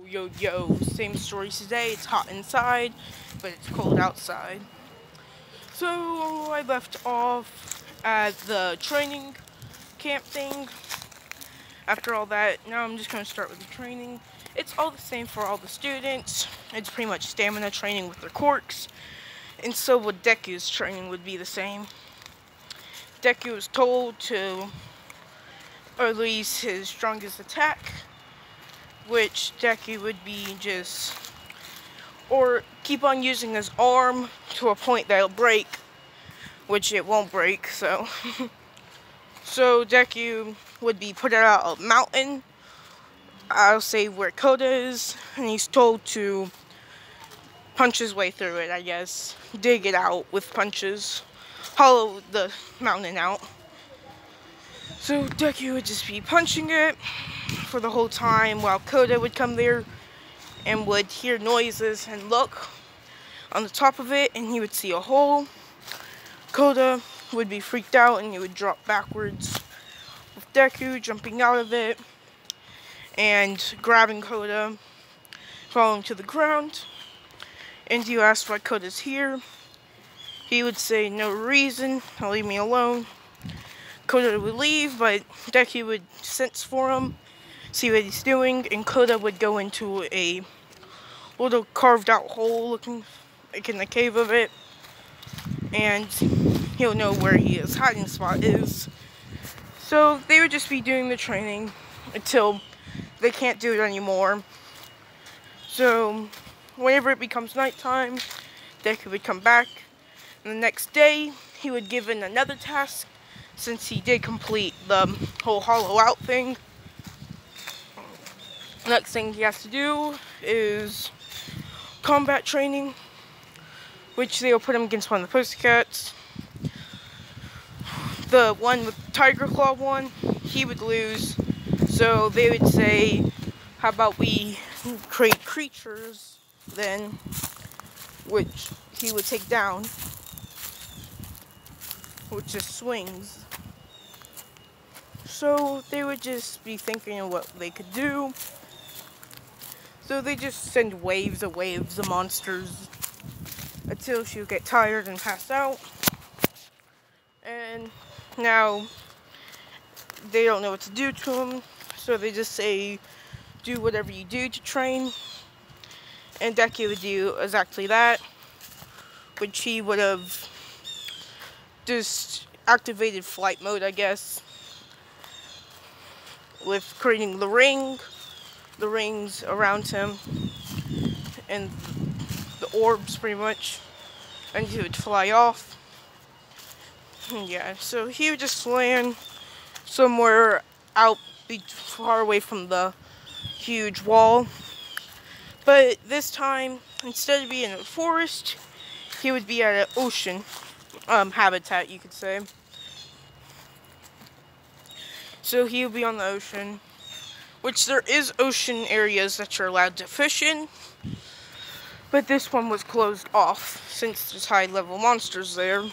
Yo, yo, same story today. It's hot inside, but it's cold outside. So I left off at the training camp thing. After all that, now I'm just going to start with the training. It's all the same for all the students. It's pretty much stamina training with their quirks. And so would Deku's training would be the same. Deku was told to release his strongest attack, which Deku would be or keep on using his arm to a point that'll break, which it won't break, so. So Deku would be put out a mountain, I'll say where Koda is, and he's told to punch his way through it, I guess. Dig it out with punches. Hollow the mountain out. So Deku would just be punching it for the whole time while Koda would come there and would hear noises and look on the top of it, and he would see a hole. Koda would be freaked out and he would drop backwards, with Deku jumping out of it and grabbing Koda, falling to the ground. And you ask why Koda's here. He would say no reason, leave me alone. Koda would leave, but Deku would sense for him, see what he's doing, and Koda would go into a little carved out hole looking like in the cave of it, and he'll know where his hiding spot is. So they would just be doing the training until they can't do it anymore. So whenever it becomes nighttime, Deku would come back, and the next day he would give in another task, since he did complete the whole hollow out thing. Next thing he has to do is combat training, which they'll put him against one of the Pussycats. The one with Tiger Claw one, he would lose, so they would say, how about we create creatures then, which he would take down, which just swings. So they would just be thinking of what they could do. So they just send waves of monsters until she would get tired and pass out. And now they don't know what to do to him, so they just say, do whatever you do to train. And Deku would do exactly that, which he would have just activated flight mode, I guess, with creating the rings around him, and the orbs pretty much, and he would fly off. Yeah, so he would just land somewhere out far away from the huge wall. But this time, instead of being in a forest, he would be at an ocean habitat, you could say. So he would be on the ocean, which there is ocean areas that you're allowed to fish in, but this one was closed off since there's high level monsters there.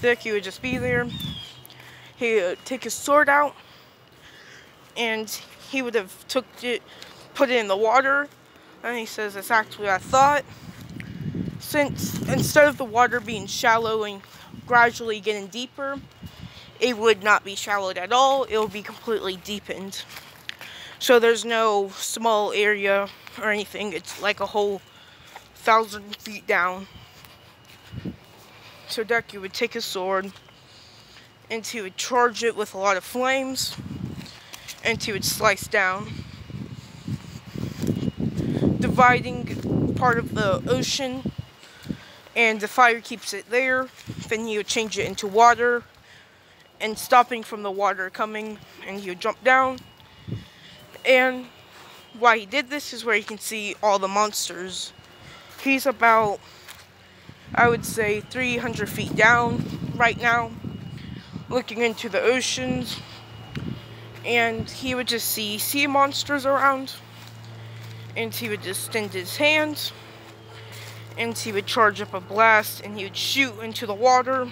Deku would just be there. He would take his sword out, and he would have put it in the water, and he says, that's actually what I thought. Since instead of the water being shallow and gradually getting deeper, it would not be shallowed at all, it will be completely deepened. So there's no small area or anything, it's like a whole 1,000 feet down. So Deku would take his sword, and he would charge it with a lot of flames, and he would slice down, dividing part of the ocean, and the fire keeps it there. Then he would change it into water, and stopping from the water coming, and he would jump down. And why he did this is where you can see all the monsters. He's about, I would say, 300 feet down right now, looking into the oceans, and he would just see sea monsters around, and he would just extend his hands, and he would charge up a blast, and he would shoot into the water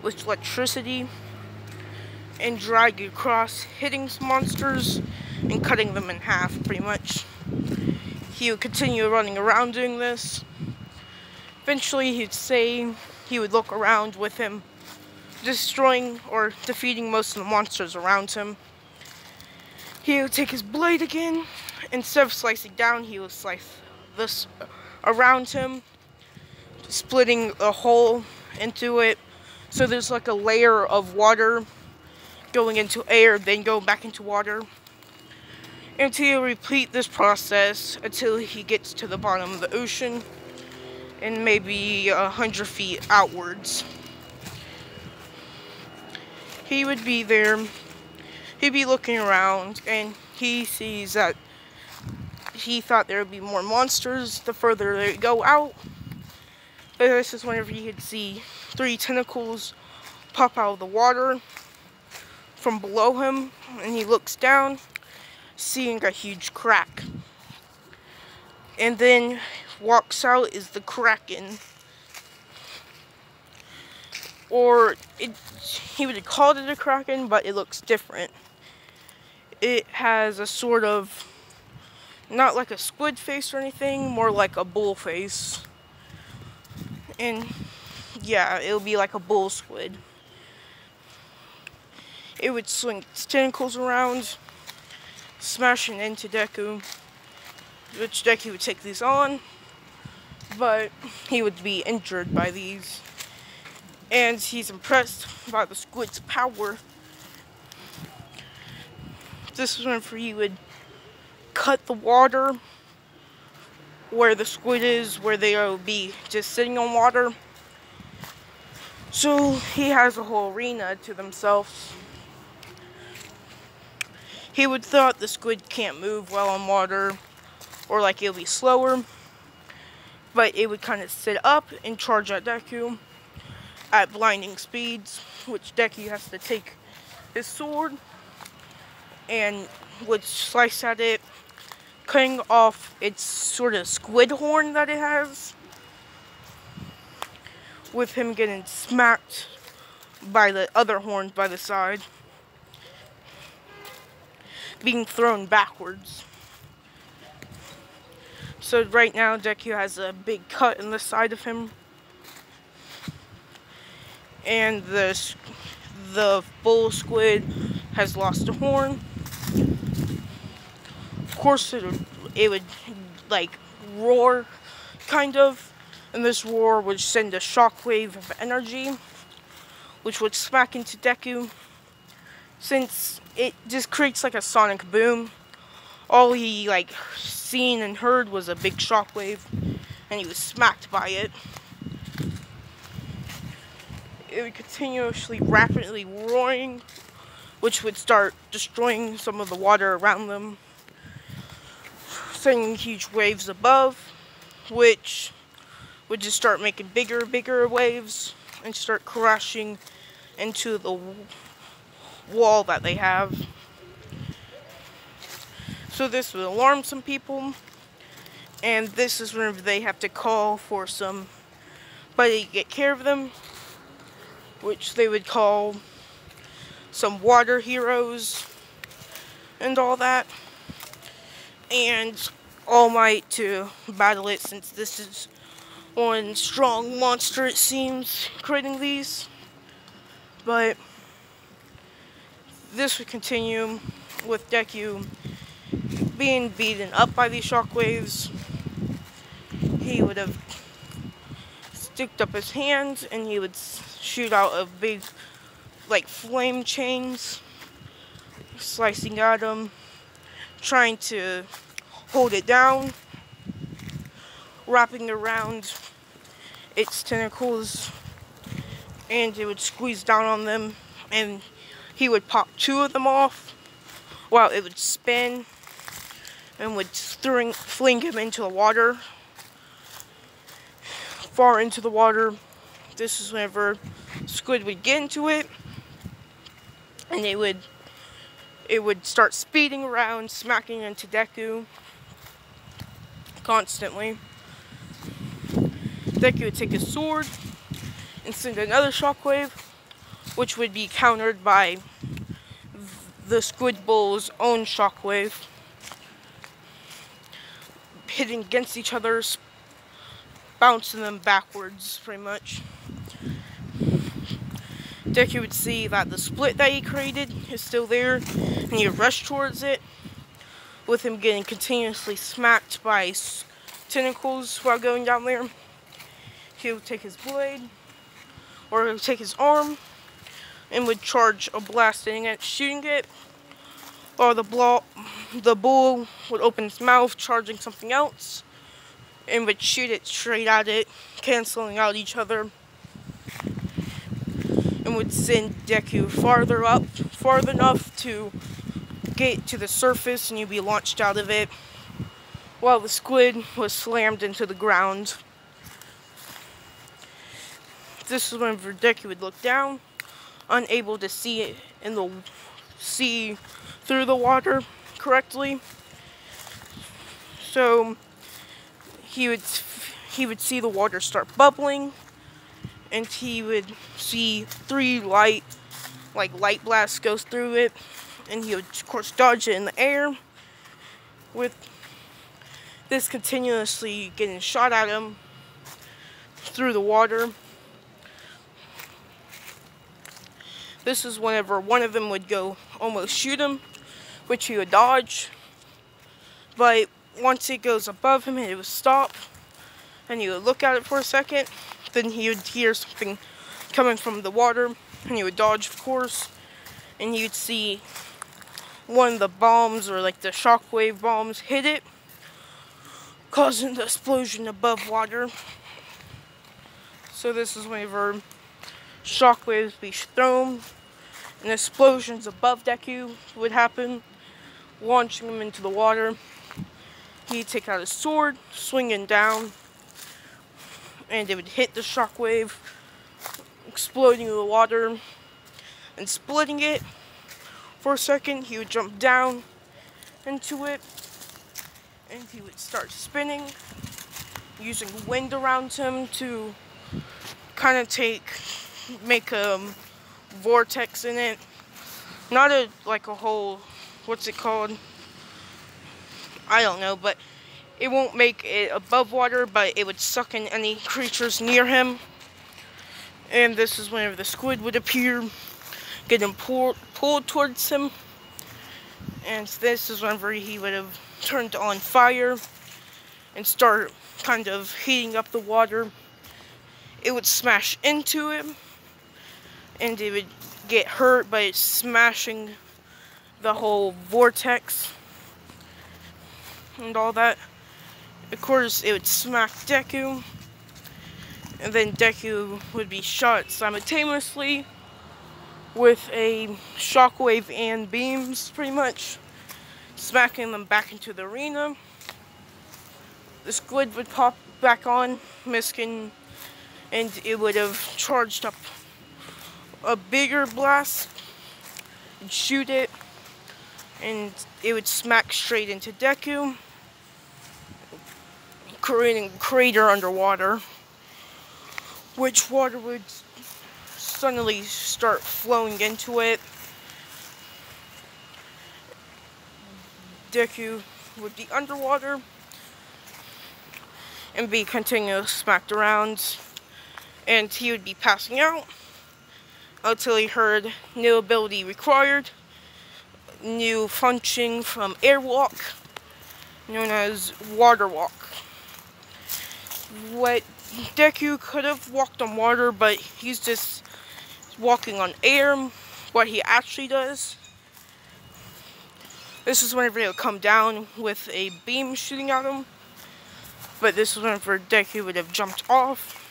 with electricity and drag you across, hitting monsters and cutting them in half, pretty much. He would continue running around doing this. Eventually, he would look around with him, destroying or defeating most of the monsters around him. He would take his blade again. Instead of slicing down, he would slice this around him, splitting a hole into it. So there's like a layer of water going into air, then going back into water. And he'll repeat this process until he gets to the bottom of the ocean and maybe 100 feet outwards. He would be there. He'd be looking around, and he sees that he thought there would be more monsters the further they go out. But this is whenever he could see 3 tentacles pop out of the water from below him, and he looks down, seeing a huge crack. And then walks out is the Kraken. Or he would have called it a Kraken, but it looks different. It has a sort of, not like a squid face or anything, more like a bull face. And yeah, it would be like a bull squid. It would swing its tentacles around, smashing into Deku, which Deku would take these on, but he would be injured by these. And he's impressed by the squid's power. This is whenever he would cut the water where the squid is, where they will be just sitting on water. So he has a whole arena to themselves. He would thought the squid can't move well on water, or like it'll be slower, but it would kind of sit up and charge at Deku at blinding speeds, which Deku has to take his sword and would slice at it, cutting off its sort of squid horn that it has, with him getting smacked by the other horns by the side, being thrown backwards. So right now Deku has a big cut in the side of him, and the bull squid has lost a horn. Of course, it would like roar, kind of, and this roar would send a shockwave of energy, which would smack into Deku. Since it just creates like a sonic boom, all he like seen and heard was a big shockwave, and he was smacked by it. It would continuously, rapidly roaring, which would start destroying some of the water around them, sending huge waves above, which would just start making bigger waves and start crashing into the wall that they have. So this would alarm some people, and this is whenever they have to call for somebody to get care of them, which they would call some water heroes and all that, and All Might to battle it, since this is one strong monster, it seems, creating these. But this would continue with Deku being beaten up by these shockwaves. He would have sticked up his hands, and he would shoot out a big, like, flame chains, slicing at him, trying to hold it down, wrapping around its tentacles, and it would squeeze down on them, and he would pop 2 of them off while it would spin and would fling him into the water, far into the water. This is whenever squid would get into it, and it would start speeding around, smacking into Deku constantly. Deku would take his sword and send another shockwave, which would be countered by the squid bull's own shockwave, hitting against each other, bouncing them backwards, pretty much. Deku would see that the split that he created is still there, and he would rush towards it, with him getting continuously smacked by tentacles while going down there. He would take his blade, or he would take his arm, and would charge a blast in it, shooting it, or the bull would open its mouth, charging something else, and would shoot it straight at it, canceling out each other, and would send Deku far enough to get to the surface, and you'd be launched out of it, while the squid was slammed into the ground. This is when Deku would look down, unable to see it see through the water correctly. So he would see the water start bubbling, and he would see 3 light blasts go through it, and he would of course dodge it in the air, with this continuously getting shot at him through the water. This is whenever one of them would go almost shoot him, which he would dodge, but once it goes above him, it would stop, and he would look at it for a second. Then he would hear something coming from the water, and he would dodge, of course, and you'd see one of the bombs, or like the shockwave bombs, hit it, causing the explosion above water. So this is whenever shockwaves be thrown, and explosions above Deku would happen, launching him into the water. He'd take out his sword, swinging down, and it would hit the shockwave, exploding in the water and splitting it. For a second, he would jump down into it, and he would start spinning, using wind around him to kind of make a vortex in it. Not a whole, what's it called? I don't know, but it won't make it above water, but it would suck in any creatures near him. And this is whenever the squid would appear, getting pulled towards him. And this is whenever he would have turned on fire and start kind of heating up the water. It would smash into him, and it would get hurt by smashing the whole vortex and all that. Of course, it would smack Deku, and then Deku would be shot simultaneously with a shockwave and beams, pretty much, smacking them back into the arena. The squid would pop back on, missing, and it would have charged up a bigger blast, and shoot it, and it would smack straight into Deku, creating a crater underwater, which water would suddenly start flowing into it. Deku would be underwater and be continuously smacked around, and he would be passing out until he heard new ability required, new function from airwalk, known as water walk. What Deku could have walked on water, but he's just walking on air, what he actually does. This is whenever he'll come down with a beam shooting at him, but this is whenever Deku would have jumped off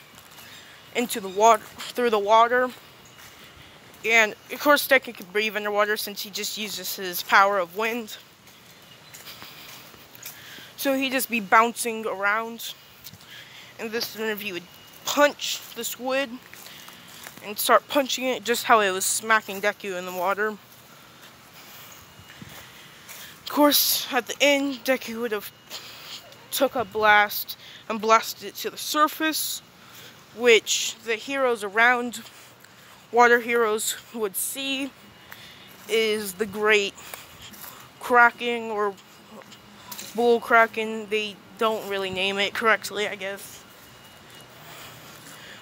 into the water, through the water. And of course Deku can breathe underwater since he just uses his power of wind. So he'd just be bouncing around. And this is whenever he would punch the squid and start punching it just how it was smacking Deku in the water. Of course, at the end, Deku would have took a blast and blasted it to the surface, which the heroes around, water heroes, would see is the great cracking or bull cracking. They don't really name it correctly, I guess.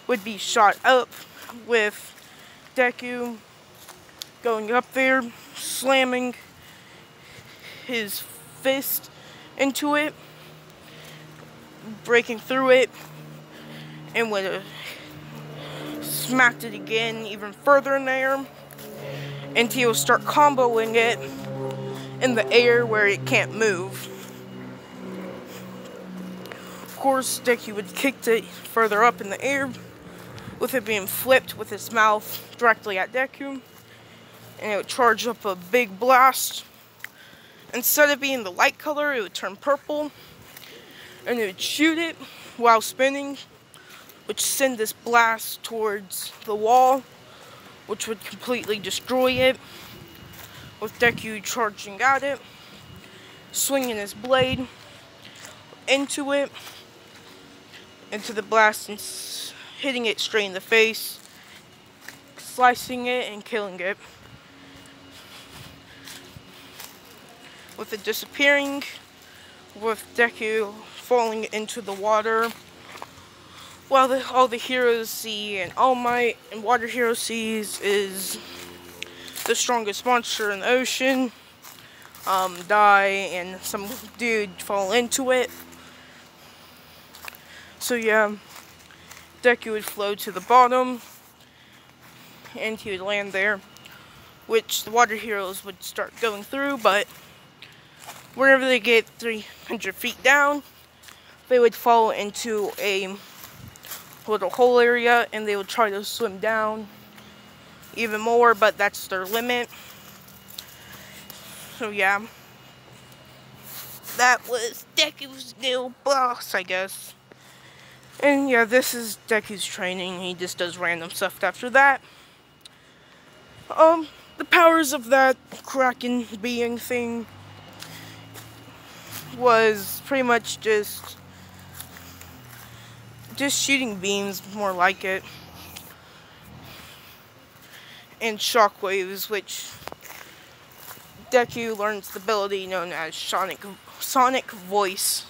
Would be shot up with Deku going up there, slamming his fist into it, breaking through it, and would have smacked it again even further in the air, and he will start comboing it in the air where it can't move. Of course, Deku would kick it further up in the air, with it being flipped with its mouth directly at Deku, and it would charge up a big blast. Instead of being the light color, it would turn purple, and it would shoot it while spinning, which send this blast towards the wall, which would completely destroy it, with Deku charging at it, swinging his blade into it, into the blast, and hitting it straight in the face, slicing it and killing it, with it disappearing, with Deku falling into the water, while all the heroes see, and All Might and Water Hero sees is the strongest monster in the ocean die, and some dude fall into it. So yeah, Deku would float to the bottom, and he would land there, which the water heroes would start going through, but whenever they get 300 feet down, they would fall into a little hole area, and they would try to swim down even more, but that's their limit. So yeah, that was Deku's new boss, I guess. And yeah, this is Deku's training. He just does random stuff after that. The powers of that Kraken being thing was pretty much just shooting beams, more like it, and shockwaves, which Deku learns the ability known as sonic voice,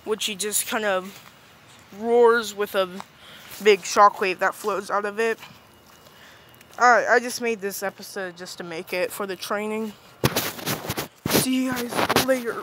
which he just kind of roars with a big shockwave that flows out of it. Alright, I just made this episode just to make it for the training. See you guys later.